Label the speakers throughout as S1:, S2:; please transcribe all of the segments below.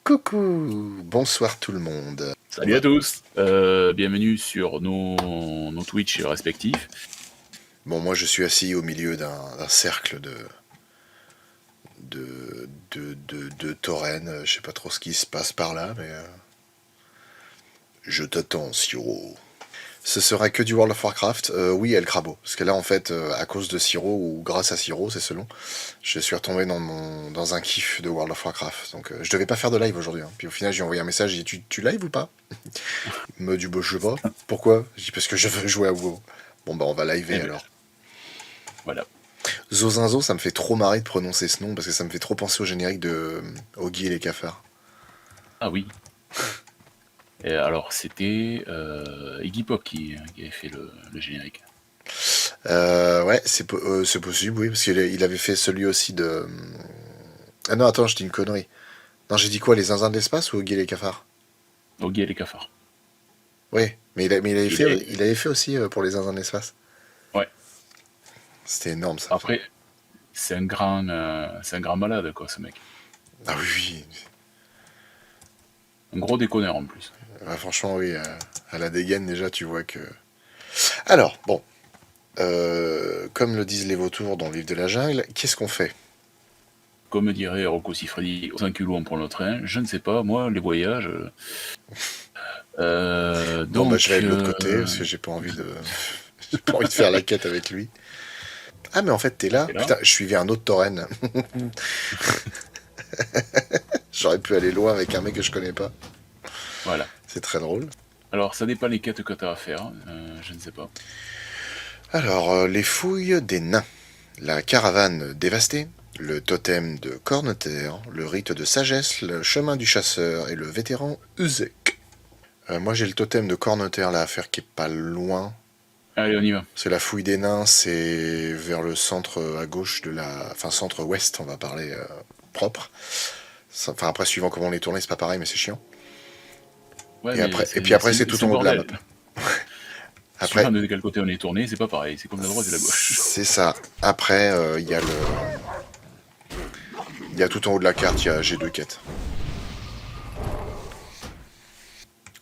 S1: Coucou, bonsoir tout le monde.
S2: Salut à tous, bienvenue sur nos Twitch respectifs.
S1: Bon, moi je suis assis au milieu d'un cercle de taurennes. Je sais pas trop ce qui se passe par là, mais je t'attends, Siro. Ce sera que du World of Warcraft. Oui, El Crabo. Parce que là, en fait, à cause de Siro, ou grâce à Siro, c'est selon, je suis retombé dans un kiff de World of Warcraft. Donc, je devais pas faire de live aujourd'hui. Puis au final, j'ai envoyé un message, j'ai dit, tu live ou pas? Il me dit, bah, je sais pas. Pourquoi? J'ai dit, parce que je veux jouer à WoW. Bon, bah, on va liver alors.
S2: Voilà.
S1: Zozinzo, ça me fait trop marrer de prononcer ce nom, parce que ça me fait trop penser au générique de Oggy et les cafards.
S2: Ah oui. Et alors, c'était Iggy Pop qui avait fait le générique.
S1: Ouais, c'est possible, oui, parce qu'il avait fait celui aussi de... Ah non, attends, je dis une connerie. Non, j'ai dit quoi, les zinzins de l'espace ou Oggy et les cafards?
S2: Oggy et les cafards.
S1: Oui, mais il avait fait aussi pour les zinzins de l'espace.
S2: Ouais.
S1: C'était énorme, ça.
S2: Après, c'est un grand malade, quoi, ce mec.
S1: Ah oui,
S2: Un gros déconneur, en plus.
S1: ouais, franchement, oui, à la dégaine, déjà, tu vois que... Alors, bon, comme le disent les vautours dans le livre de la jungle, qu'est-ce qu'on fait?
S2: Comme dirait Rocco Siffredi, 5 kilos on prend le train, je ne sais pas, moi, les voyages...
S1: Bon,
S2: donc,
S1: bah, je vais aller de l'autre côté, parce que j'ai pas envie de... j'ai pas envie de faire la quête avec lui. Ah, mais en fait, t'es là? Putain, je suivais un autre tauren. J'aurais pu aller loin avec un mec que je connais pas.
S2: Voilà.
S1: C'est très drôle.
S2: Alors, ça dépend les quêtes que tu as à faire, je ne sais pas.
S1: Alors, les fouilles des nains, la caravane dévastée, le totem de Corneterre, le rite de sagesse, le chemin du chasseur et le vétéran Uzek. Moi, j'ai le totem de Corneterre là à faire qui est pas loin.
S2: Allez, on y va.
S1: C'est la fouille des nains, c'est vers le centre à gauche de la... Enfin, centre-ouest, on va parler propre. Enfin, après, suivant comment on les tourne, c'est pas pareil, mais c'est chiant.
S2: Ouais,
S1: et puis après, c'est tout en haut de la map.
S2: Après, suivant de quel côté on est tourné, c'est pas pareil, c'est comme la droite et la gauche.
S1: C'est ça. Après, il y a le... Il y a tout en haut de la carte, j'ai 2 quêtes.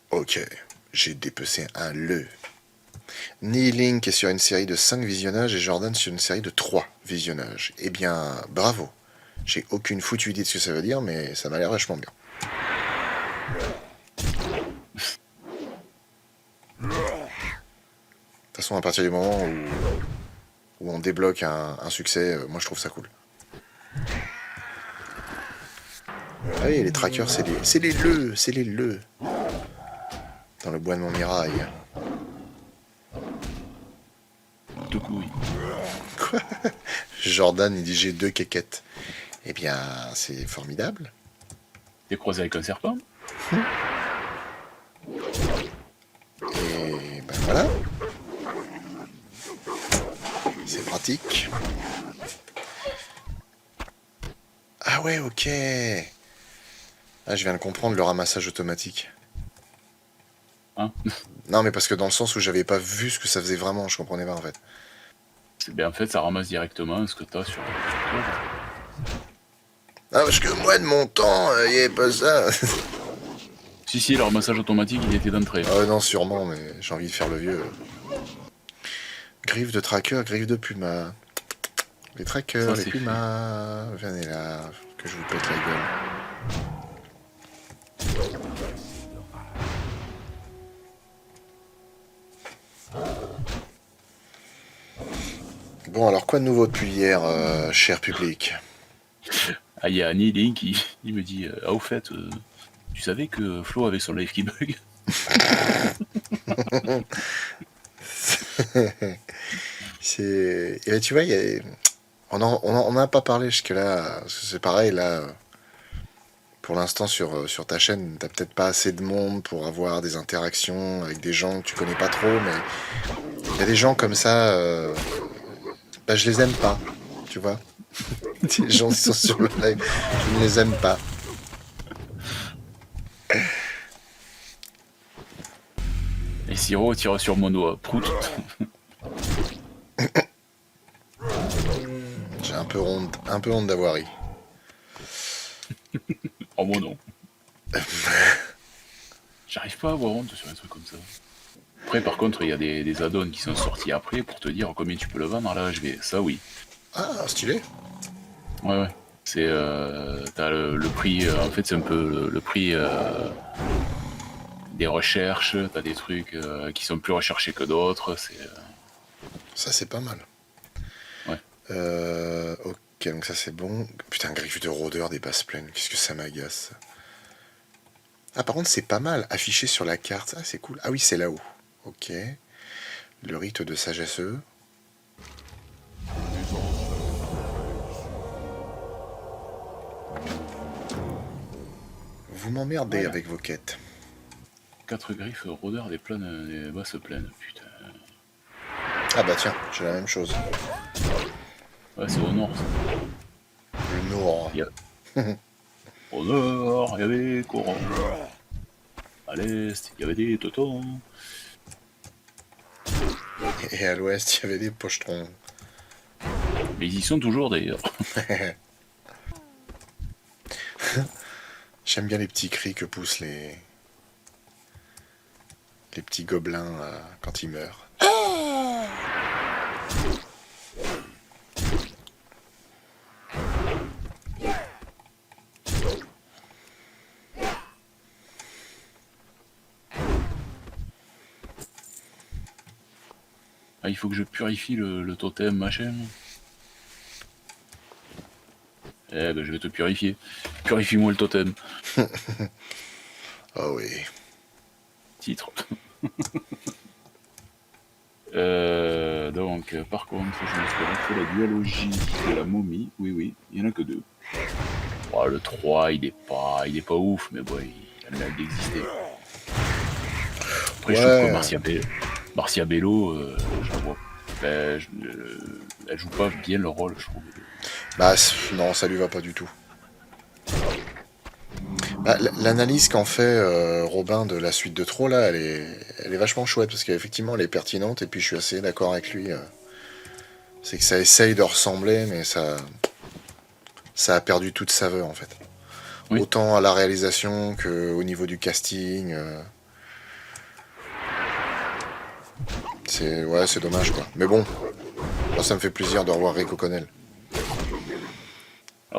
S1: Ok, j'ai dépecé un le. Link est sur une série de 5 visionnages et Jordan sur une série de 3 visionnages. Eh bien, bravo. J'ai aucune foutue idée de ce que ça veut dire, mais ça m'a l'air vachement bien. De toute façon, à partir du moment où on débloque un succès, moi je trouve ça cool. Ah oui, les trackers, c'est les leux. Dans le bois de Montmirail.
S2: Tout couille.
S1: Quoi? Jordan, il dit j'ai 2 quéquettes. Eh bien, c'est formidable.
S2: T'es croisé avec un serpent?
S1: Et ben voilà. C'est pratique. Ah ouais, ok. Ah, je viens de comprendre le ramassage automatique.
S2: Hein?
S1: Non, mais parce que dans le sens où j'avais pas vu ce que ça faisait vraiment, je comprenais pas en fait.
S2: Ben en fait, ça ramasse directement ce que t'as sur toi.
S1: Ah, parce que moi, de mon temps, il n'y avait pas ça.
S2: Si, le ramassage automatique, il était d'entrée.
S1: Ah non, sûrement, mais j'ai envie de faire le vieux. Griffe de tracker, griffe de puma. Les trackers, les pumas. Venez là, que je vous pète la gueule. Bon, alors quoi de nouveau depuis hier, cher public?
S2: Ah, il y a Link qui il me dit ah, au fait, tu savais que Flo avait son live qui bug?
S1: Et là, tu vois, on n'a pas parlé jusque-là. C'est pareil, là. Pour l'instant, sur ta chaîne, t'as peut-être pas assez de monde pour avoir des interactions avec des gens que tu connais pas trop, mais il y a des gens comme ça, bah, je les aime pas, tu vois. Les gens qui sont sur le live, je ne les aime pas.
S2: Et Siro tire sur mon doigt. Prout.
S1: J'ai un peu honte d'avoir ri.
S2: Oh mon nom. J'arrive pas à avoir honte sur un truc comme ça. Après, par contre, il y a des add-ons qui sont sortis après pour te dire combien tu peux le vendre à la HV. Ça, oui.
S1: Ah, stylé.
S2: Ouais, ouais. C'est, t'as le prix, en fait, c'est un peu le prix des recherches. T'as des trucs qui sont plus recherchés que d'autres. C'est,
S1: Ça, c'est pas mal.
S2: ouais.
S1: Ok, donc ça, c'est bon. Putain, griffe de rôdeur des basses plaines. Qu'est-ce que ça m'agace. Ah, par contre, c'est pas mal affiché sur la carte. Ah, c'est cool. Ah oui, c'est là-haut. Ok. Le rite de sagesseux. Vous m'emmerdez
S2: Voilà.
S1: avec vos quêtes.
S2: 4 griffes rôdeurs des basses plaines. Putain.
S1: Ah bah tiens, j'ai la même chose.
S2: Ouais, c'est au nord. Ça.
S1: Le Nord.
S2: Il y a... Au nord, il y avait des corons. À l'est, il y avait des totons.
S1: Et à l'ouest, il y avait des pochetrons.
S2: Mais ils y sont toujours d'ailleurs.
S1: J'aime bien les petits cris que poussent les petits gobelins quand ils meurent.
S2: Ah, il faut que je purifie le totem, machin. Eh ben, je vais te purifier. Purifie-moi le totem.
S1: Oh oui.
S2: Titre. Donc, par contre, je me suis refait la duologie de la momie. Oui, oui, il y en a que 2. Oh, le 3, il est pas ouf, mais bon, il a le mérite d'exister. Après, je trouve que
S1: Ouais.
S2: Marcia Bello, je la vois. Ben, elle joue pas bien le rôle, je trouve.
S1: Bah non, ça lui va pas du tout. Bah, l'analyse qu'en fait Robin de la suite de Trop, là, elle est vachement chouette, parce qu'effectivement, elle est pertinente, et puis je suis assez d'accord avec lui. C'est que ça essaye de ressembler, mais ça a perdu toute saveur, en fait.
S2: Oui,
S1: Autant à la réalisation qu'au niveau du casting. C'est dommage, quoi. Mais bon, moi, ça me fait plaisir de revoir Rick O'Connell.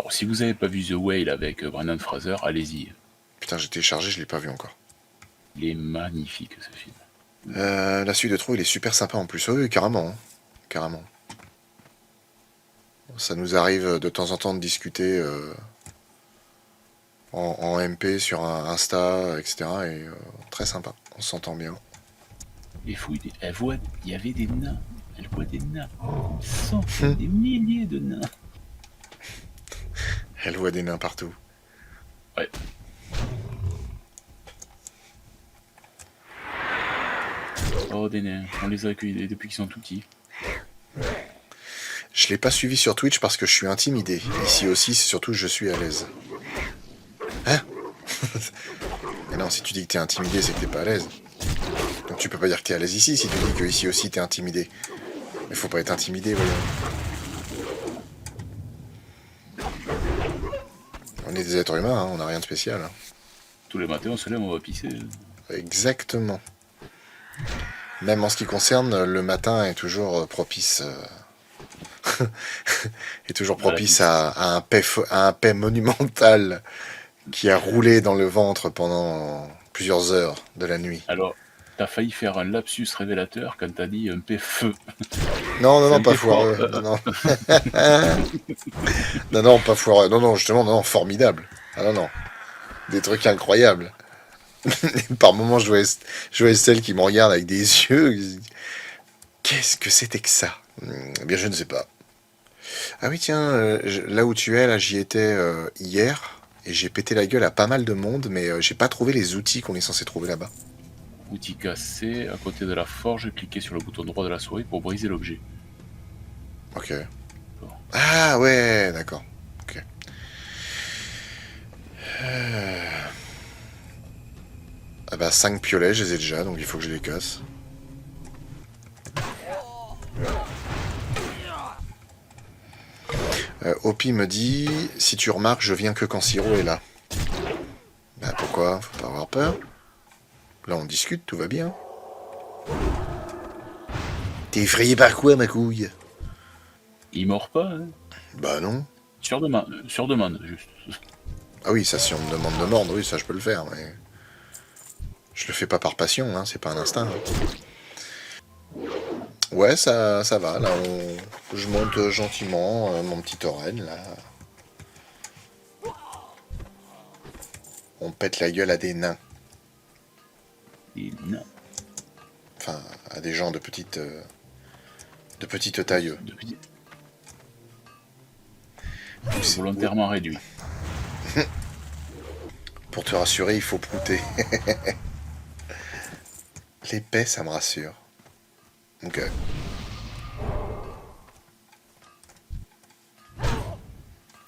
S2: alors si vous avez pas vu The Whale avec Brendan Fraser, allez-y.
S1: Putain, j'ai téléchargé, je l'ai pas vu encore.
S2: Il est magnifique ce film.
S1: La suite de Trop, il est super sympa en plus. Oui, carrément. Hein. Carrément. Ça nous arrive de temps en temps de discuter en MP sur un Insta, etc. Et très sympa. On s'entend bien.
S2: Les fouilles, elle voit, il y avait des nains. Elle voit des nains. Des centaines, des milliers de nains.
S1: Elle voit des nains partout.
S2: Ouais. Oh, des nains. On les a accueillis depuis qu'ils sont tout petits.
S1: Je l'ai pas suivi sur Twitch parce que je suis intimidé. Ici aussi, c'est surtout je suis à l'aise. Hein? Mais non, si tu dis que t'es intimidé, c'est que t'es pas à l'aise. Donc tu peux pas dire que t'es à l'aise ici si tu dis que ici aussi t'es intimidé. Mais faut pas être intimidé, voyons. On est des êtres humains, hein, on n'a rien de spécial. Hein.
S2: Tous les matins, on se lève, on va pisser.
S1: Exactement. Même en ce qui concerne, le matin est toujours propice. Est toujours propice à un paix monumental qui a roulé dans le ventre pendant plusieurs heures de la nuit.
S2: Alors, t'as failli faire un lapsus révélateur quand t'as dit un P feu.
S1: Non, non,
S2: C'est
S1: non,
S2: un
S1: pas
S2: P fort.
S1: foireux. Non, non. Non, non, pas foireux. Non, non, justement, non, formidable. Ah non, non. Des trucs incroyables. Par moments, je vois Estelle qui me regarde avec des yeux. Qu'est-ce que c'était que ça? Eh bien, je ne sais pas. Ah oui, tiens, là où tu es, là, j'y étais hier. Et j'ai pété la gueule à pas mal de monde, mais j'ai pas trouvé les outils qu'on est censé trouver là-bas.
S2: Outil cassé, à côté de la forge, cliquez sur le bouton droit de la souris pour briser l'objet.
S1: Ok. Ah ouais, d'accord. Ok. Ah bah 5 piolets, je les ai déjà, donc il faut que je les casse. Opi me dit, si tu remarques, je viens que quand Siro est là. Bah pourquoi quoi? Faut pas avoir peur. Là, on discute, tout va bien. T'es effrayé par quoi, ma couille?
S2: Il mord pas, hein.
S1: Bah non.
S2: Sur demande, juste.
S1: Ah oui, ça, si on me demande de mordre, oui, ça, je peux le faire, mais... Je le fais pas par passion, hein, c'est pas un instinct. Hein. Ouais, ça va, là, je monte gentiment mon petit tauren, là. On pète la gueule à des nains.
S2: Non.
S1: Enfin, à des gens de petite taille.
S2: Volontairement réduit.
S1: Pour te rassurer, il faut prouter. L'épée, ça me rassure. Ok.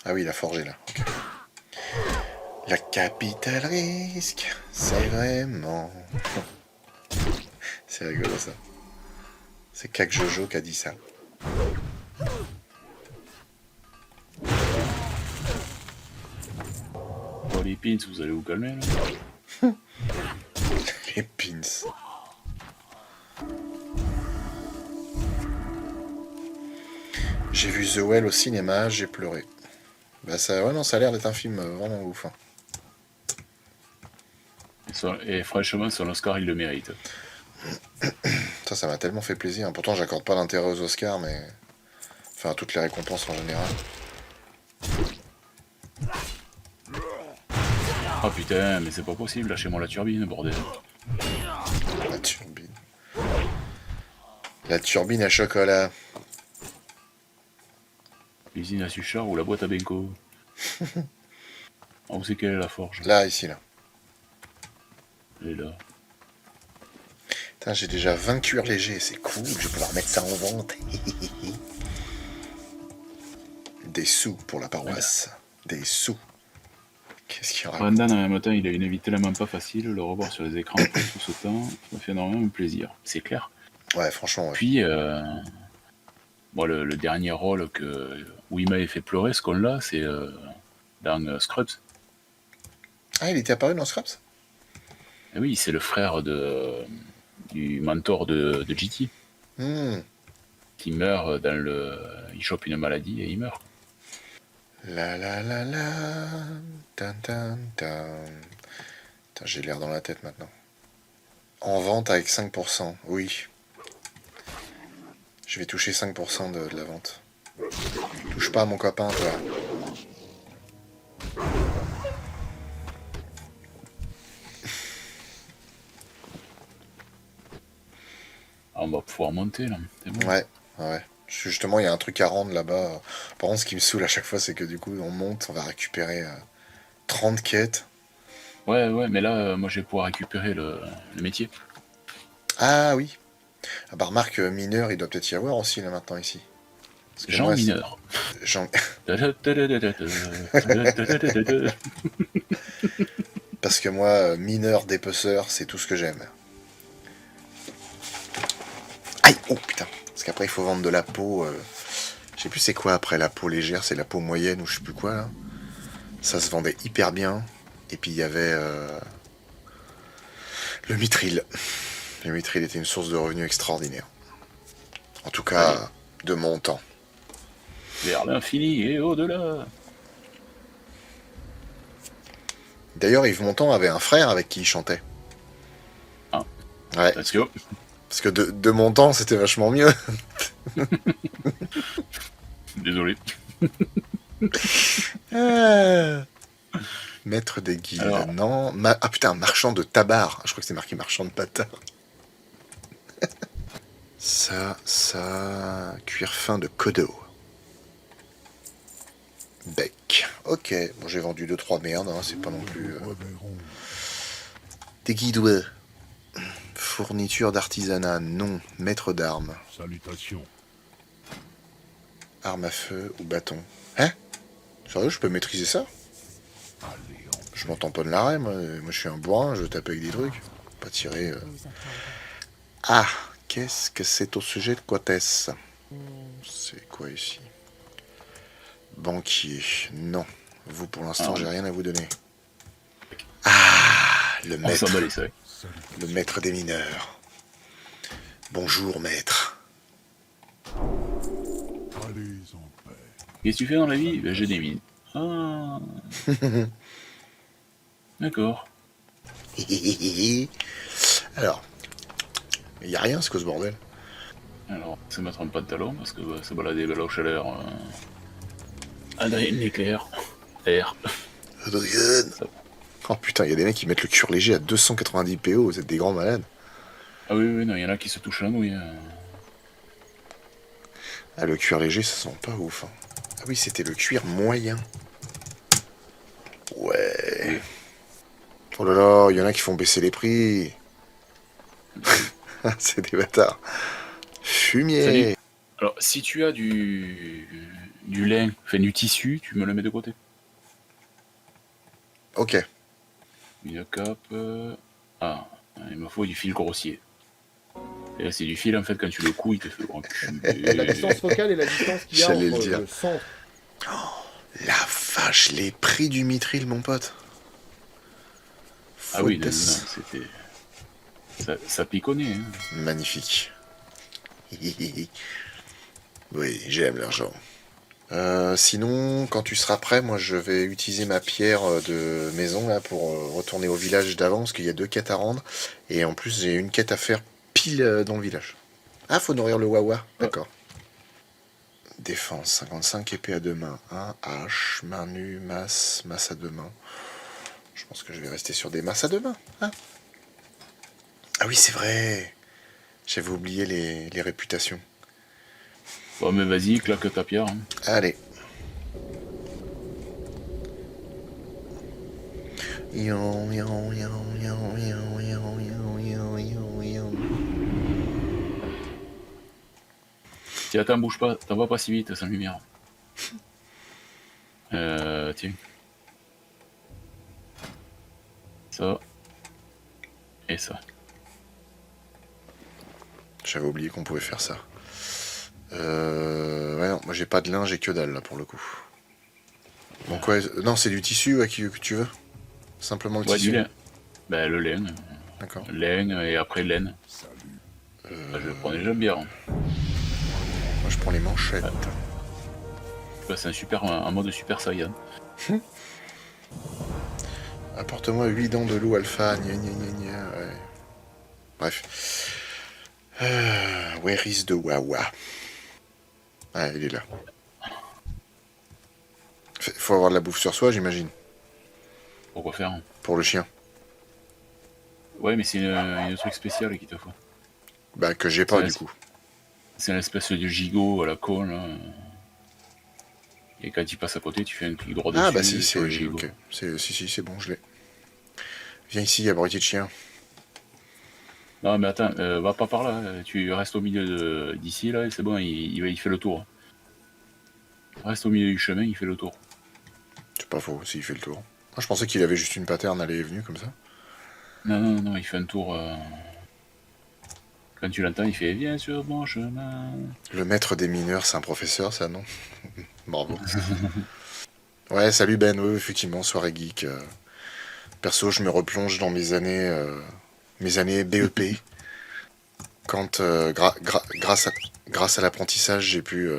S1: Ah oui, la forgée, là. Okay. La capitale risque, c'est vraiment... C'est rigolo, ça. C'est Kak Jojo qui a dit ça.
S2: Bon, les pins, vous allez vous calmer, là.
S1: Les pins. J'ai vu The Well au cinéma, j'ai pleuré. Bah ça, ouais, non, ça a l'air d'être un film vraiment ouf. Hein.
S2: Et franchement, son Oscar, il le mérite.
S1: Ça m'a tellement fait plaisir. Hein. Pourtant, j'accorde pas d'intérêt aux Oscars, mais... Enfin, à toutes les récompenses en général.
S2: Oh putain, mais c'est pas possible, lâchez-moi la turbine, bordel.
S1: La turbine. La turbine à chocolat.
S2: L'usine à Suchard ou la boîte à Benko. Où c'est qu'elle est la forge?
S1: Là, ici, là.
S2: Elle est là.
S1: Putain, j'ai déjà 20 cuirs légers, c'est cool, je vais pouvoir mettre ça en vente. Des sous pour la paroisse. Des sous. Qu'est-ce qu'il y aura?
S2: Brendan, en même temps, il a une vie tellement pas facile, le revoir sur les écrans après tout ce temps, ça m'a fait énormément plaisir, c'est clair.
S1: Ouais, franchement, ouais.
S2: Puis, moi, le dernier rôle où il m'avait fait pleurer, ce con-là, c'est dans Scrubs.
S1: Ah, il était apparu dans Scraps?
S2: Et oui, c'est le frère du mentor de GT, qui meurt dans le... Il chope une maladie et il meurt.
S1: La la la la. Tan tan tan. Putain, j'ai l'air dans la tête maintenant. En vente avec 5%, oui. Je vais toucher 5% de la vente. Touche pas à mon copain, toi.
S2: Ah, on va pouvoir monter, là. C'est bon.
S1: Ouais, ouais. Justement, il y a un truc à rendre là-bas. Par contre, ce qui me saoule à chaque fois, c'est que du coup, on monte, on va récupérer 30 quêtes.
S2: Ouais, mais là, moi, je vais pouvoir récupérer le métier.
S1: Ah oui. Ah bah remarque, mineur, il doit peut-être y avoir aussi là maintenant ici.
S2: Jean
S1: moi,
S2: mineur.
S1: Jean... Parce que moi, mineur, dépeceur, c'est tout ce que j'aime. Aïe! Oh putain! Parce qu'après, il faut vendre de la peau. Je sais plus c'est quoi après la peau légère, c'est la peau moyenne ou je sais plus quoi là. Ça se vendait hyper bien. Et puis il y avait le mithril. Le mithril était une source de revenus extraordinaire. En tout cas, de mon temps.
S2: Vers l'infini et au-delà.
S1: D'ailleurs, Yves Montand avait un frère avec qui il chantait.
S2: Ah.
S1: Ouais.
S2: Let's go.
S1: Parce que de mon temps, c'était vachement mieux.
S2: Désolé.
S1: Maître des guildes,
S2: alors...
S1: non. Ah putain, marchand de tabar. Je crois que c'est marqué marchand de patard. ça... Cuir fin de Kodo. Bec. Ok, bon j'ai vendu 2-3 merdes, hein, c'est pas non plus... Des guides, fourniture d'artisanat, non. Maître d'armes.
S3: Salutations.
S1: Arme à feu ou bâton. Hein? Sérieux, je peux maîtriser ça? Je m'en tamponne l'arrêt, moi je suis un bourrin, je tape avec des trucs. Pas tirer... Ah, qu'est-ce que c'est au sujet de Quatès? C'est quoi ici? Banquier, non. Vous, pour l'instant, j'ai rien à vous donner. Ah! Le
S2: On s'en
S1: maître,
S2: bat les sacs.
S1: le maître des mineurs. Bonjour, maître.
S2: Qu'est-ce que tu fais dans la vie? Ben, je démine. Ah, d'accord.
S1: Alors, il n'y a rien, c'est quoi ce bordel?
S2: Alors, se mettre un pantalon parce que se balader à la chaleur. Adrien l'éclair. Air.
S1: Adrien.
S2: Ça-
S1: Oh putain, il y a des mecs qui mettent le cuir léger à 290 PO, vous êtes des grands malades.
S2: Ah oui, oui, non, il y en a qui se touchent la nouille.
S1: Ah, le cuir léger, ça sent pas ouf. Hein. Ah oui, c'était le cuir moyen. Ouais.
S2: Oui.
S1: Oh là là, il y en a qui font baisser les prix. C'est des bâtards. Fumier.
S2: Salut. Alors, si tu as du lin, enfin du tissu, tu me le mets de côté.
S1: Ok.
S2: Une cape. Ah, il me faut du fil grossier. Et là, c'est du fil, en fait, quand tu le couds, il te fait
S3: La distance focale et la distance qu'il y a
S1: J'allais le
S3: entre
S1: dire.
S3: le centre.
S1: La vache, les prix du mithril, mon pote.
S2: Ah oui, non,
S1: Foutaise.
S2: c'était... Ça piconnait, hein.
S1: Magnifique. Oui, j'aime l'argent. Sinon, quand tu seras prêt, moi je vais utiliser ma pierre de maison là pour retourner au village d'avant parce qu'il y a 2 quêtes à rendre et en plus j'ai une quête à faire pile dans le village. Ah, faut nourrir le wawa, d'accord. Défense 55, épée à 2 mains, 1 hache, main nue, masse à 2 mains. Je pense que je vais rester sur des masses à 2 mains. Hein. Ah oui, c'est vrai. J'avais oublié les réputations.
S2: Bon, mais vas-y, claque ta pierre. Hein.
S1: Allez.
S2: Si attends, bouge pas, t'en vas pas si vite, sans lumière. Tiens. Ça. Et ça.
S1: J'avais oublié qu'on pouvait faire ça. Ouais, non, moi j'ai pas de lin, j'ai que dalle là pour le coup. Donc ouais, non, c'est du tissu ouais, que tu veux. Simplement le
S2: Ouais,
S1: tissu.
S2: du lin. Ben, le lin.
S1: D'accord.
S2: Lin et après laine. Je prends déjà bien.
S1: Moi je prends les manchettes.
S2: Ouais, c'est un mode super saiyan.
S1: Apporte-moi 8 dents de loup alpha. Gna, gna, gna, gna, ouais. Bref. Where is the Wawa? Ah, il est là. Faut avoir de la bouffe sur soi, j'imagine.
S2: Pourquoi faire?
S1: Pour le chien.
S2: Ouais, mais c'est une truc spécial qu'il te faut.
S1: Bah, que j'ai pas
S2: C'est
S1: du
S2: la-
S1: coup.
S2: C'est une espèce de gigot à la con, là. Et quand tu passes à côté, tu fais un clic droit dessus
S1: Ah, bah si,
S2: sur
S1: c'est.
S2: le gigot.
S1: Ok. Si, c'est bon, je l'ai. Viens ici, abruti de chien.
S2: Non, mais attends, va pas par là. Tu restes au milieu d'ici, là, et c'est bon, il fait le tour. Reste au milieu du chemin, il fait le tour.
S1: C'est pas faux, s'il fait le tour. Moi, je pensais qu'il avait juste une pattern allée et venue comme ça.
S2: Non, il fait un tour. Quand tu l'entends, il fait viens sur mon chemin.
S1: Le maître des mineurs, c'est un professeur, ça, non? Bravo. Ouais, salut Ben, oui, effectivement, soirée geek. Perso, je me replonge dans mes années BEP. Quand, grâce à l'apprentissage, j'ai pu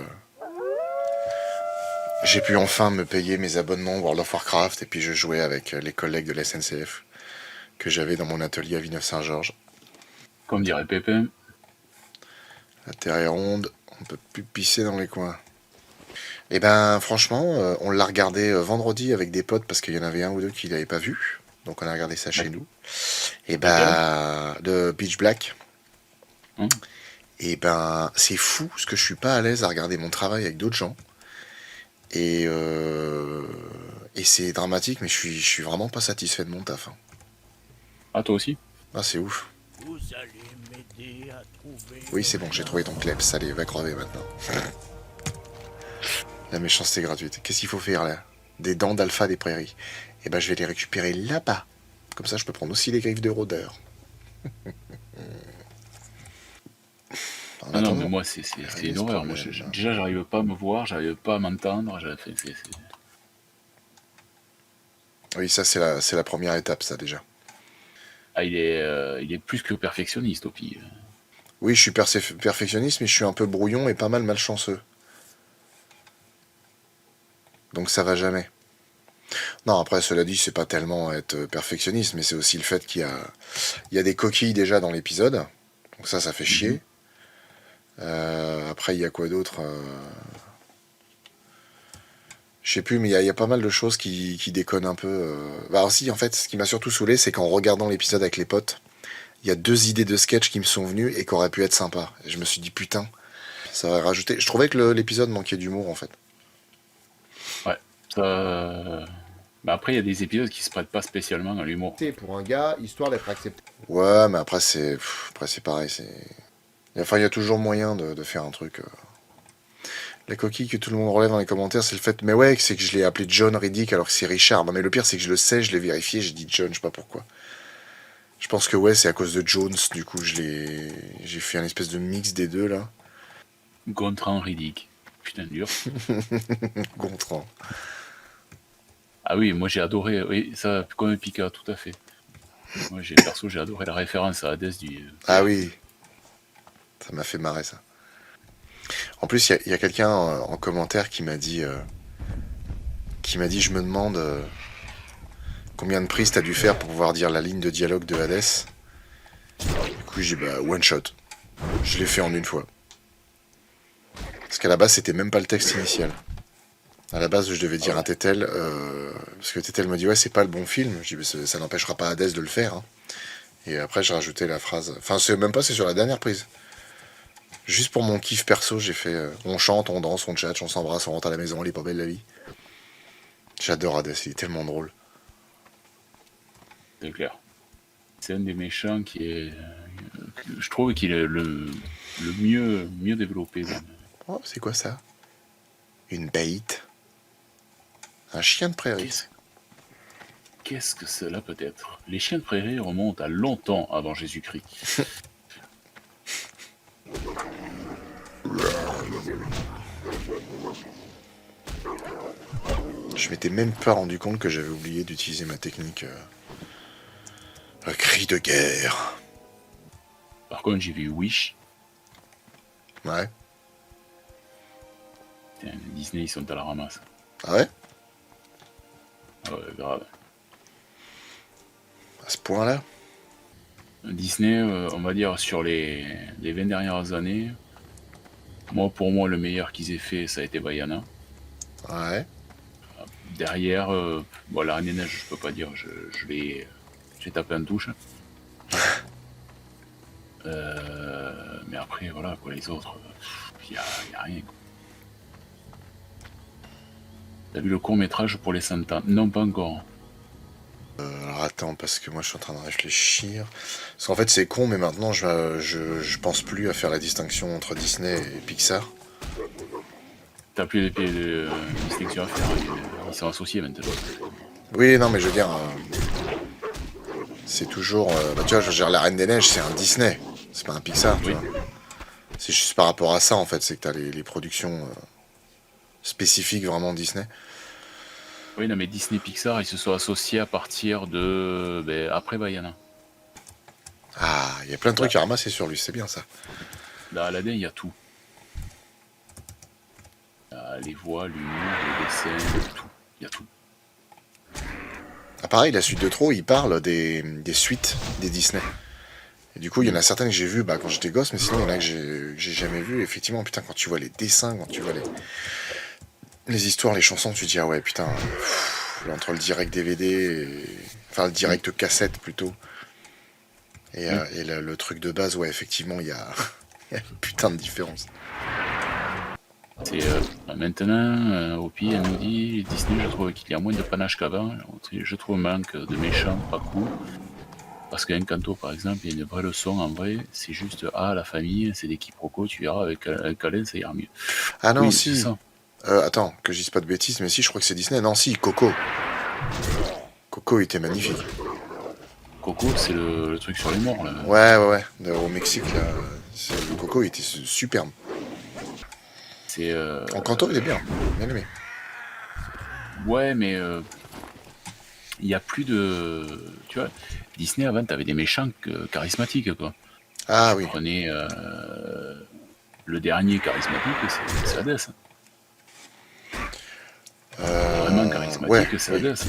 S1: enfin me payer mes abonnements World of Warcraft et puis je jouais avec les collègues de la SNCF que j'avais dans mon atelier à Villeneuve-Saint-Georges.
S2: Comme dirait Pépin.
S1: La terre est ronde, on peut plus pisser dans les coins. Et ben franchement, on l'a regardé vendredi avec des potes parce qu'il y en avait un ou deux qui l'avaient pas vu. Donc on a regardé ça chez nous. Et ben de Beach Black. Et ben c'est fou parce que je suis pas à l'aise à regarder mon travail avec d'autres gens. Et c'est dramatique, mais je suis vraiment pas satisfait de mon taf. Hein.
S2: Ah, toi aussi?
S1: Ah, c'est ouf. Oui, c'est bon, j'ai trouvé ton kleps. Allez, va crever maintenant. La méchanceté gratuite. Qu'est-ce qu'il faut faire là? Des dents d'alpha des prairies. Et ben, je vais les récupérer là-bas. Comme ça, je peux prendre aussi les griffes de rôdeur.
S2: Ah non, mais moi, c'est une horreur. Moi, déjà, j'arrive pas à me voir, j'arrive pas à m'entendre.
S1: Oui, ça, c'est la première étape, ça, déjà.
S2: Ah, il est plus que perfectionniste, Opi.
S1: Oui, je suis perfectionniste, mais je suis un peu brouillon et pas mal malchanceux. Donc ça va jamais. Non, après, cela dit, c'est pas tellement être perfectionniste, mais c'est aussi le fait il y a des coquilles déjà dans l'épisode. Donc ça fait
S2: Mhm.
S1: chier. Après, il y a quoi d'autre Je sais plus, mais il y a pas mal de choses qui déconnent un peu. Bah aussi, en fait, ce qui m'a surtout saoulé, c'est qu'en regardant l'épisode avec les potes, il y a 2 idées de sketch qui me sont venues et qui auraient pu être sympas. Et je me suis dit, putain, ça va rajouter. Je trouvais que l'épisode manquait d'humour, en fait.
S2: Ouais. Ça... Mais après, il y a des épisodes qui se prêtent pas spécialement à l'humour.
S3: Pour un gars, histoire d'être accepté.
S1: Ouais, mais après, c'est pareil. Enfin, il y a toujours moyen de faire un truc. La coquille que tout le monde relève dans les commentaires, c'est le fait. Mais ouais, c'est que je l'ai appelé John Riddick alors que c'est Richard. Non, mais le pire, c'est que je le sais, je l'ai vérifié, j'ai dit John, je sais pas pourquoi. Je pense que ouais, c'est à cause de Jones, du coup, j'ai fait un espèce de mix des deux là.
S2: Gontran Riddick. Putain, dur.
S1: Gontran.
S2: Ah oui, moi j'ai adoré. Oui, ça, comme Pika, tout à fait. Moi, perso, j'ai adoré la référence à Hades du
S1: Ah
S2: PRP.
S1: oui, ça m'a fait marrer ça. En plus, il y a quelqu'un en commentaire qui m'a dit, je me demande combien de prises t'as dû faire pour pouvoir dire la ligne de dialogue de Hades. Du coup, j'ai dit, bah, one shot. Je l'ai fait en une fois. Parce qu'à la base, c'était même pas le texte initial. À la base, je devais dire à Tétel, parce que Tétel me dit, ouais, c'est pas le bon film. Je dis, bah, ça n'empêchera pas Hades de le faire. Hein. Et après, j'ai rajouté la phrase. Enfin, c'est même pas, c'est sur la dernière prise. Juste pour mon kiff perso, j'ai fait, on chante, on danse, on tchatche, on s'embrasse, on rentre à la maison, elle est pas belle la vie. J'adore Hades, il est tellement drôle.
S2: C'est clair. C'est un des méchants qui est. Je trouve qu'il est le mieux développé.
S1: Oh, c'est quoi ça? Une bait? Un chien de prairie.
S2: Qu'est-ce que cela peut être? Les chiens de prairie remontent à longtemps avant Jésus-Christ.
S1: Je m'étais même pas rendu compte que j'avais oublié d'utiliser ma technique. Un cri de guerre.
S2: Par contre, j'ai vu Wish.
S1: Ouais.
S2: Putain, Disney, ils sont à la ramasse.
S1: Ah ouais?
S2: Ah ouais, grave.
S1: À ce point-là?
S2: Disney, on va dire, sur les 20 dernières années, pour moi, le meilleur qu'ils aient fait, ça a été Vaiana.
S1: Ouais.
S2: Derrière, bon, la Reine des Neiges, je peux pas dire, je vais taper en touche. Mais après, voilà, quoi, les autres, y a rien. Quoi. T'as vu le court-métrage pour les 100 ans? Non, pas encore.
S1: Alors attends, parce que moi je suis en train de réfléchir. Parce qu'en fait c'est con, mais maintenant je pense plus à faire la distinction entre Disney et Pixar.
S2: T'as plus de distinction à faire, ils sont associés maintenant.
S1: Oui, non, mais je veux dire, c'est toujours. Bah, tu vois, je veux dire, La Reine des Neiges, c'est un Disney, c'est pas un Pixar, tu
S2: Oui.
S1: vois. C'est juste par rapport à ça, en fait, c'est que t'as les productions spécifiques vraiment Disney.
S2: Oui, non, mais Disney Pixar, ils se sont associés à partir de. Après Vaiana.
S1: Ah, il y a plein de trucs à ramasser sur lui, c'est bien ça.
S2: Dans Aladdin, il y a tout. Il y a les voix, l'humour, les dessins, tout. Il y a tout.
S1: Ah, pareil, la suite de trop, il parle des suites des Disney. Et du coup, il y en a certaines que j'ai vues quand j'étais gosse, mais sinon, il y en a que j'ai jamais vues. Effectivement, putain, quand tu vois les dessins, quand tu vois les histoires, les chansons, tu te dis, ah ouais, putain, entre le direct DVD, enfin le direct cassette plutôt, et le truc de base, ouais, effectivement, il y a une putain de différence.
S2: C'est maintenant, Opi, elle nous dit Disney, je trouve qu'il y a moins de panache qu'avant. Je trouve un manque de méchants, pas cool. Parce qu'Encanto, par exemple, il y a une vraie leçon en vrai. C'est juste, la famille, c'est des quiproquos, tu verras, avec un câlin, ça ira mieux.
S1: Ah non,
S2: Oui,
S1: si.
S2: c'est ça.
S1: Attends, que je dise pas de bêtises, mais si, je crois que c'est Disney. Non, si, Coco. Coco était magnifique.
S2: Coco, c'est le truc sur les morts, là.
S1: Ouais. Au Mexique, là, le Coco, il était superbe.
S2: C'est.
S1: Encanto, il est bien aimé.
S2: Ouais, mais il y a plus de... Tu vois, Disney, avant, t'avais des méchants charismatiques, quoi.
S1: Ah oui.
S2: Prenez le dernier charismatique, c'est Hades. Vraiment
S1: Ouais,
S2: charismatique, c'est
S1: oui.
S2: Hades.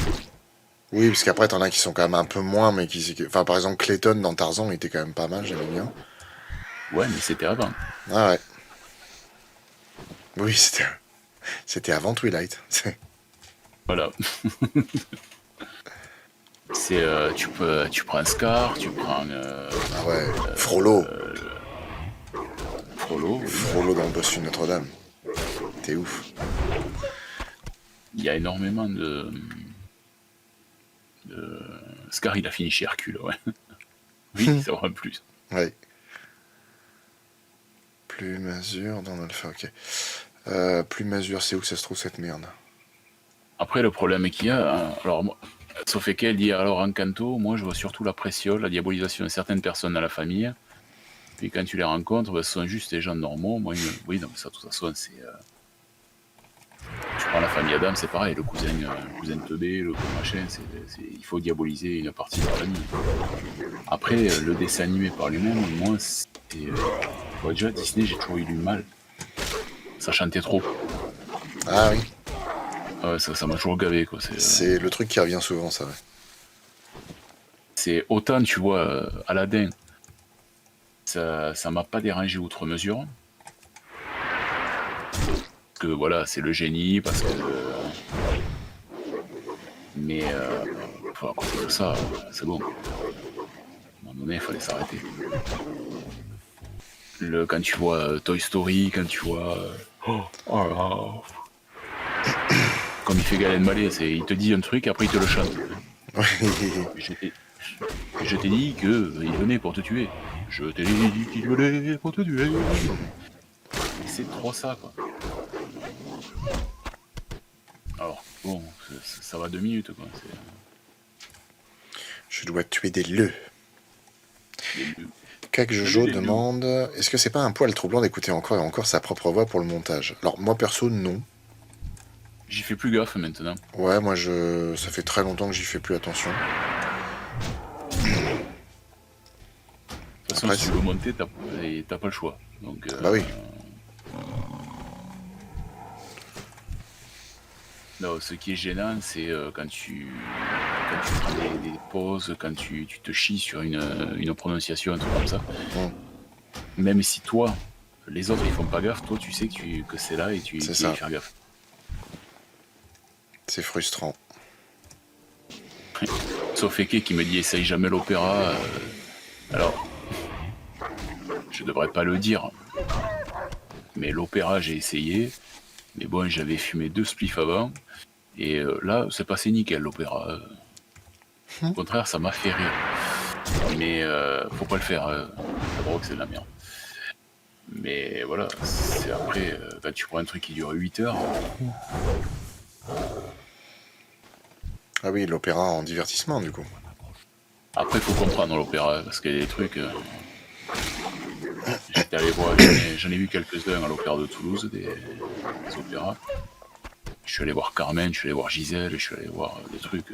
S1: Oui, parce qu'après, t'en as qui sont quand même un peu moins, mais Enfin, par exemple, Clayton dans Tarzan était quand même pas mal, j'aimais bien.
S2: Ouais, mais c'était avant.
S1: Ah ouais. Oui, c'était avant Twilight.
S2: Voilà. Tu prends Scar, tu prends
S1: Ah ouais. Frollo.
S2: Frollo. Oui.
S1: Frollo dans le bossu de Notre-Dame. T'es ouf.
S2: Il y a énormément Scar, il a fini chez Hercule, ouais. Oui, ça va plus.
S1: Ouais. Plus Mazur dans Alpha, ok. Plus Mazur, c'est où que ça se trouve cette merde?
S2: Après, le problème qu'il y a, hein, alors, sauf qu'elle dit, alors en Canto, moi je vois surtout la pression, la diabolisation de certaines personnes dans la famille. Puis quand tu les rencontres, ce sont juste des gens normaux. Moi, oui, donc ça, de toute façon, c'est. Tu prends la famille Adam, c'est pareil, le cousin teubé, le machin, il faut diaboliser une partie de la famille. Après, le dessin animé par lui-même, moi, c'est. Déjà, Disney, j'ai toujours eu du mal. Ça chantait trop.
S1: Ah oui.
S2: Ouais, ça m'a toujours gavé, quoi.
S1: C'est le truc qui revient souvent, ça, ouais.
S2: C'est autant, tu vois, Aladdin, ça m'a pas dérangé outre mesure. Parce que voilà, c'est le génie, parce que. Mais à côté de ça, c'est bon. À un moment donné, il fallait s'arrêter. Quand tu vois Toy Story, quand tu vois. Comme il fait Galen Mallet, il te dit un truc, après il te le chante. Je t'ai dit qu'il venait pour te tuer. Je t'ai dit qu'il venait pour te tuer. C'est trop ça, quoi. Alors, bon, ça va 2 minutes, quoi.
S1: Je dois tuer des leux.
S2: Des leux.
S1: Kak Jojo demande est-ce que c'est pas un poil troublant d'écouter encore et encore sa propre voix pour le montage? Alors, moi perso, non.
S2: J'y fais plus gaffe maintenant.
S1: Ouais, moi, ça fait très longtemps que j'y fais plus attention.
S2: De toute façon, si tu veux monter, t'as pas le choix. Donc,
S1: bah oui.
S2: Non, ce qui est gênant, c'est quand tu prends des pauses, quand tu te chies sur une prononciation, un truc comme ça. Même si toi, les autres, ils font pas gaffe, toi, tu sais que c'est là et tu y faire gaffe.
S1: C'est frustrant.
S2: Sauf Eke qui me dit essaye jamais l'opéra. Alors, je devrais pas le dire, mais l'opéra j'ai essayé. Mais bon, j'avais fumé 2 spliffs avant. Et là, c'est passé nickel l'opéra. Au contraire, ça m'a fait rire. Mais faut pas le faire. La drogue, c'est de la merde. Mais voilà, c'est après, quand tu prends un truc qui dure 8 heures.
S1: Ah oui, l'opéra en divertissement, du coup.
S2: Après, faut comprendre l'opéra, parce qu'il y a des trucs. J'étais allé voir, j'en ai vu quelques-uns à l'opéra de Toulouse, des opéras. Je suis allé voir Carmen, je suis allé voir Gisèle, je suis allé voir des trucs.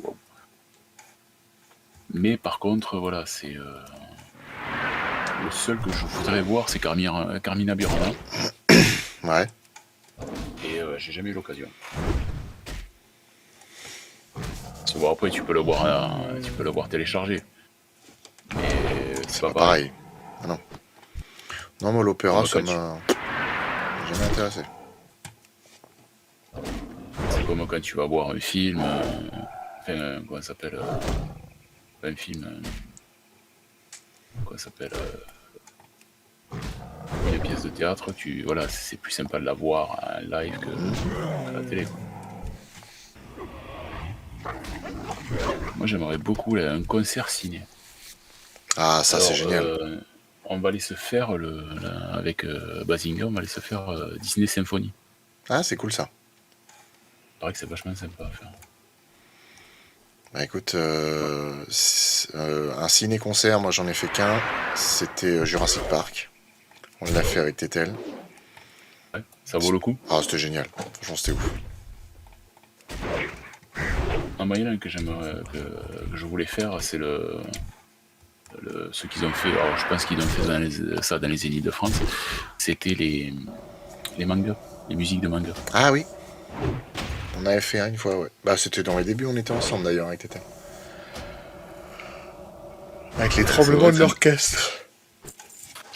S2: Wow. Mais par contre, voilà, c'est. Le seul que je voudrais voir, c'est Carmina Burana.
S1: Ouais.
S2: Et j'ai jamais eu l'occasion. Bon, après, tu peux le voir téléchargé. Mais c'est pas pareil.
S1: Ah non. Non, moi, l'opéra, ça m'a jamais intéressé.
S2: C'est comme quand tu vas voir un film. Enfin, comment ça s'appelle un film. Comment ça s'appelle une pièce de théâtre. Voilà, c'est plus sympa de la voir en live qu'à la télé, quoi. Moi, j'aimerais beaucoup un concert ciné.
S1: Ah, ça, c'est génial.
S2: On va aller se faire, avec Bazinga, on va aller se faire Disney Symphony.
S1: Ah, c'est cool, ça.
S2: Il paraît que c'est vachement sympa à faire.
S1: Bah écoute, un ciné-concert, moi j'en ai fait qu'un. C'était Jurassic Park. On l'a fait avec Tétel.
S2: Ouais, ça vaut le coup.
S1: Ah, c'était génial. Franchement, c'était ouf.
S2: un moyen que que je voulais faire, c'est ce qu'ils ont fait. Alors, je pense qu'ils ont fait ça dans les Zéniths de France. C'était les mangas, les musiques de manga.
S1: Ah oui, on avait fait un une fois, ouais. Bah, c'était dans les débuts, on était ensemble d'ailleurs avec Tétel. Avec les tremblements de l'orchestre.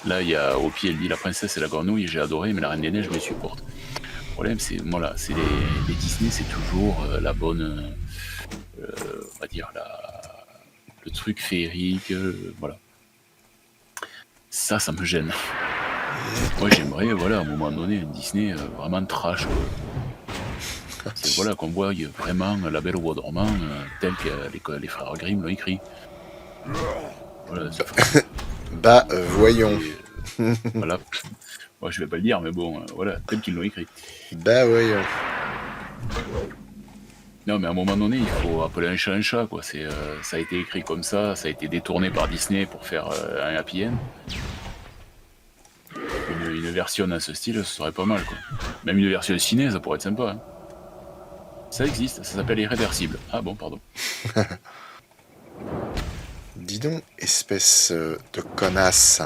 S2: Là, il y a Opie, elle dit la princesse et la grenouille, j'ai adoré, mais la Reine des Neiges, je me supporte. Le problème, c'est voilà, c'est les Disney, c'est toujours la bonne, on va dire, le truc féerique, voilà. Ça me gêne. Moi, j'aimerais, voilà, à un moment donné, un Disney vraiment trash, quoi. C'est voilà, qu'on voit vraiment La Belle au Bois dormant, tel que les frères Grimm l'ont écrit. Voilà,
S1: Bah, voyons.
S2: voilà. Moi, je vais pas le dire, mais bon, voilà, tel qu'ils l'ont écrit.
S1: Bah, voyons.
S2: Non, mais à un moment donné, il faut appeler un chat, quoi. Ça a été écrit comme ça a été détourné par Disney pour faire un happy end. Une version dans ce style, ce serait pas mal, quoi. Même une version ciné, ça pourrait être sympa. Hein. Ça existe, ça s'appelle Irréversible. Ah bon, pardon.
S1: Dis donc, espèce de connasse.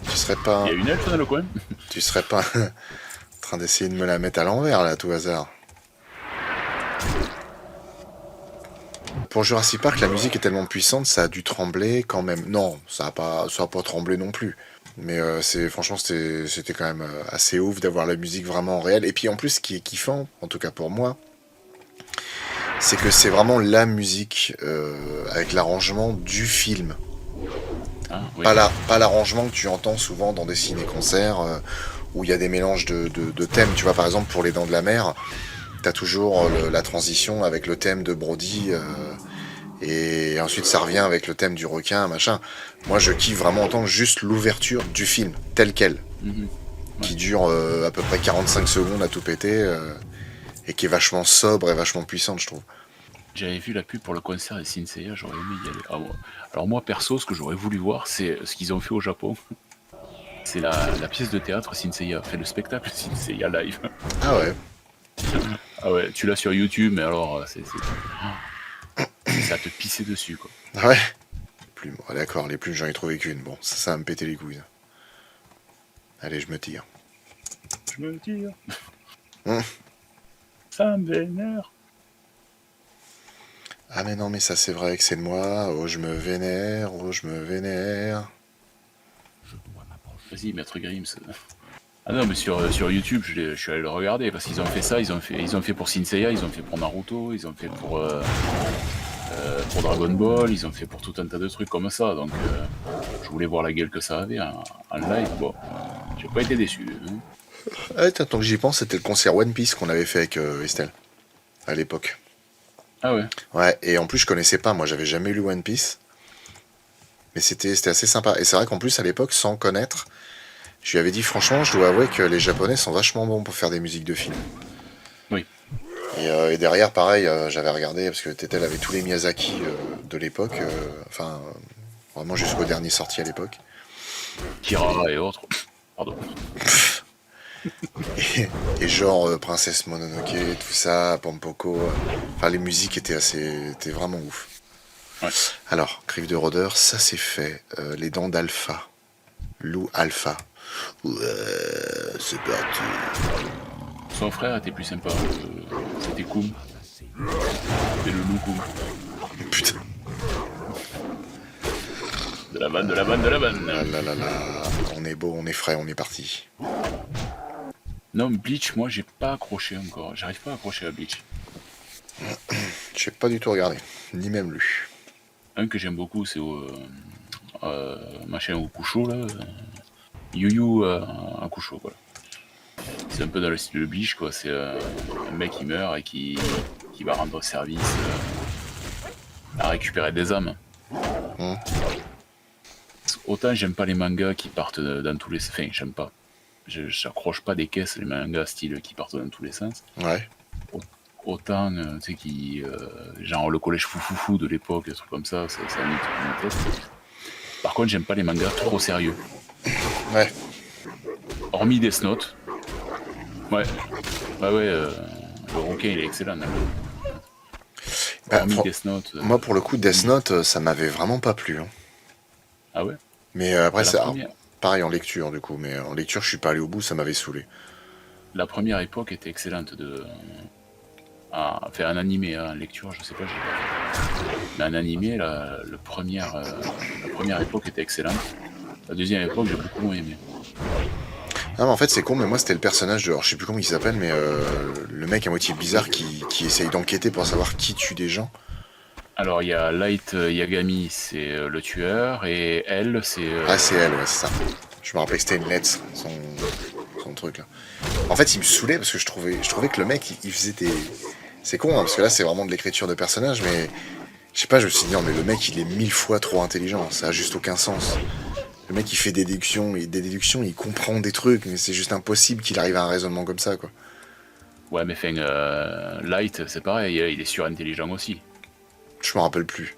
S1: Tu serais pas...
S2: Il y a une elfe dans le coin.
S1: Tu serais pas en train d'essayer de me la mettre à l'envers, là, à tout hasard. Pour Jurassic Park, la musique est tellement puissante, ça a dû trembler quand même. Non, ça a pas tremblé non plus. Mais franchement, c'était quand même assez ouf d'avoir la musique vraiment en réel. Et puis en plus, ce qui est kiffant, en tout cas pour moi, c'est que c'est vraiment la musique avec l'arrangement du film.
S2: Ah, oui.
S1: Pas l'arrangement que tu entends souvent dans des ciné-concerts où il y a des mélanges de thèmes. Tu vois, par exemple, pour Les Dents de la Mer, t'as toujours la transition avec le thème de Brody et ensuite ça revient avec le thème du requin, machin. Moi, je kiffe vraiment entendre juste l'ouverture du film, telle quelle, qui dure à peu près 45 secondes à tout péter et qui est vachement sobre et vachement puissante, je trouve.
S2: J'avais vu la pub pour le concert des Seiya, j'aurais aimé y aller. Ah, bon. Alors moi, perso, ce que j'aurais voulu voir, c'est ce qu'ils ont fait au Japon. C'est la pièce de théâtre Seiya, fait le spectacle Seiya live.
S1: Ah ouais.
S2: Ah ouais, tu l'as sur YouTube, mais alors, c'est à te pisser dessus, quoi.
S1: Ah ouais. Plumes. Oh, d'accord, les plumes, j'en ai trouvé qu'une. Bon, ça va me péter les couilles. Allez, je me tire.
S2: Je me tire. Ça me vénère.
S1: Ah mais non, mais ça c'est vrai que c'est de moi. Oh, je me vénère. Oh, je me vénère.
S2: Vas-y, Maître Grimm. Ah non, mais sur YouTube, je suis allé le regarder, parce qu'ils ont fait ça, ils ont fait pour Seiya, ils ont fait pour Naruto, ils ont fait pour Dragon Ball, ils ont fait pour tout un tas de trucs comme ça, donc je voulais voir la gueule que ça avait en live. Bon, j'ai pas été déçu. Hein.
S1: Ah, tant que j'y pense, c'était le concert One Piece qu'on avait fait avec Estelle, à l'époque.
S2: Ah ouais.
S1: Ouais, et en plus je connaissais pas, moi j'avais jamais lu One Piece, mais c'était assez sympa. Et c'est vrai qu'en plus à l'époque, sans connaître, je lui avais dit franchement, je dois avouer que les Japonais sont vachement bons pour faire des musiques de films.
S2: Oui.
S1: Et derrière, pareil, j'avais regardé, parce que Tétel avait tous les Miyazaki de l'époque, vraiment jusqu'au dernier sorti à l'époque.
S2: Kirara et autres. Pardon.
S1: Et genre Princesse Mononoke, tout ça, Pompoko, enfin les musiques étaient vraiment ouf.
S2: Ouais.
S1: Alors, Griffe de rôdeur, ça c'est fait. Les dents d'Alpha. Loup Alpha. Ouais, c'est parti.
S2: Son frère était plus sympa. C'était Koum. C'était le loup Koum.
S1: Putain.
S2: De la vanne, de la vanne, de la vanne.
S1: Ah là là là. On est beau, on est frais, on est parti.
S2: Non, Bleach, moi j'ai pas accroché encore. J'arrive pas à accrocher à Bleach.
S1: J'ai pas du tout regardé, ni même lu.
S2: Un que j'aime beaucoup, c'est machin Okusho là. Yu Yu Hakusho, voilà. C'est un peu dans le style de Bleach, quoi. C'est un mec qui meurt et qui va rendre service à récupérer des âmes. Autant j'aime pas les mangas qui partent dans tous les... Enfin, j'aime pas. J'accroche pas des caisses, les mangas style qui partent dans tous les sens.
S1: Ouais.
S2: Autant, tu sais, genre le collège foufoufou de l'époque, des trucs comme ça une tête. Par contre, j'aime pas les mangas trop sérieux.
S1: Ouais.
S2: Hormis Death Note. Ouais. Ouais, Le requin, il est excellent.
S1: Bah,
S2: Hormis
S1: pour-
S2: Death Note.
S1: Moi, pour le coup, Death Note, ça m'avait vraiment pas plu, hein.
S2: Ah ouais?
S1: Mais après,
S2: La
S1: c'est
S2: première,
S1: pareil en lecture, du coup. Mais en lecture, je suis pas allé au bout, ça m'avait saoulé.
S2: la première époque était excellente enfin, en animé, hein, en lecture, je sais pas, je l'ai pas fait. Mais en animé, la première époque était excellente. La deuxième époque, j'ai beaucoup moins aimé.
S1: Non, mais en fait, c'est con, mais moi, c'était le personnage de. Alors, je sais plus comment il s'appelle, mais le mec à moitié bizarre qui essaye d'enquêter pour savoir qui tue des gens.
S2: Alors, il y a Light Yagami, c'est le tueur, et elle, c'est.
S1: Ah, c'est elle, ouais, c'est ça. Je me rappelais que c'était une lettre, son truc là. En fait, il me saoulait parce que je trouvais que le mec, il faisait des. C'est con, hein, parce que là, c'est vraiment de l'écriture de personnage, mais. Je sais pas, je me suis dit, non, mais le mec, il est 1000 fois trop intelligent, ça a juste aucun sens. Le mec, il fait des déductions, il comprend des trucs, mais c'est juste impossible qu'il arrive à un raisonnement comme ça, quoi.
S2: Ouais, mais enfin, Light, c'est pareil, il est surintelligent aussi.
S1: Je me rappelle plus.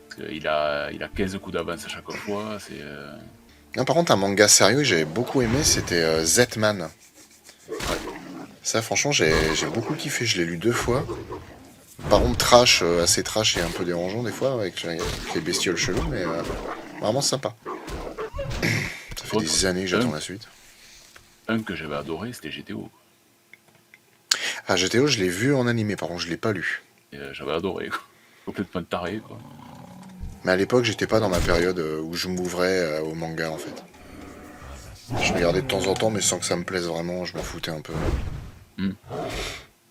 S2: Parce qu'il il a 15 coups d'avance à chaque fois, c'est.
S1: Non, par contre, un manga sérieux que j'avais beaucoup aimé, c'était Z-Man. Ça, franchement, j'ai beaucoup kiffé. Je l'ai lu 2 fois. Par contre, trash, assez trash et un peu dérangeant des fois, avec les bestioles cheloues, mais vraiment sympa. Ça fait des années que j'attends la suite.
S2: Un que j'avais adoré, c'était GTO.
S1: Ah, GTO, je l'ai vu en animé, par contre, je l'ai pas lu.
S2: Et, j'avais adoré, quoi. Complètement taré, quoi.
S1: Mais à l'époque, j'étais pas dans ma période où je m'ouvrais au manga, en fait. Je regardais de temps en temps, mais sans que ça me plaise vraiment, je m'en foutais un peu.
S2: Hmm.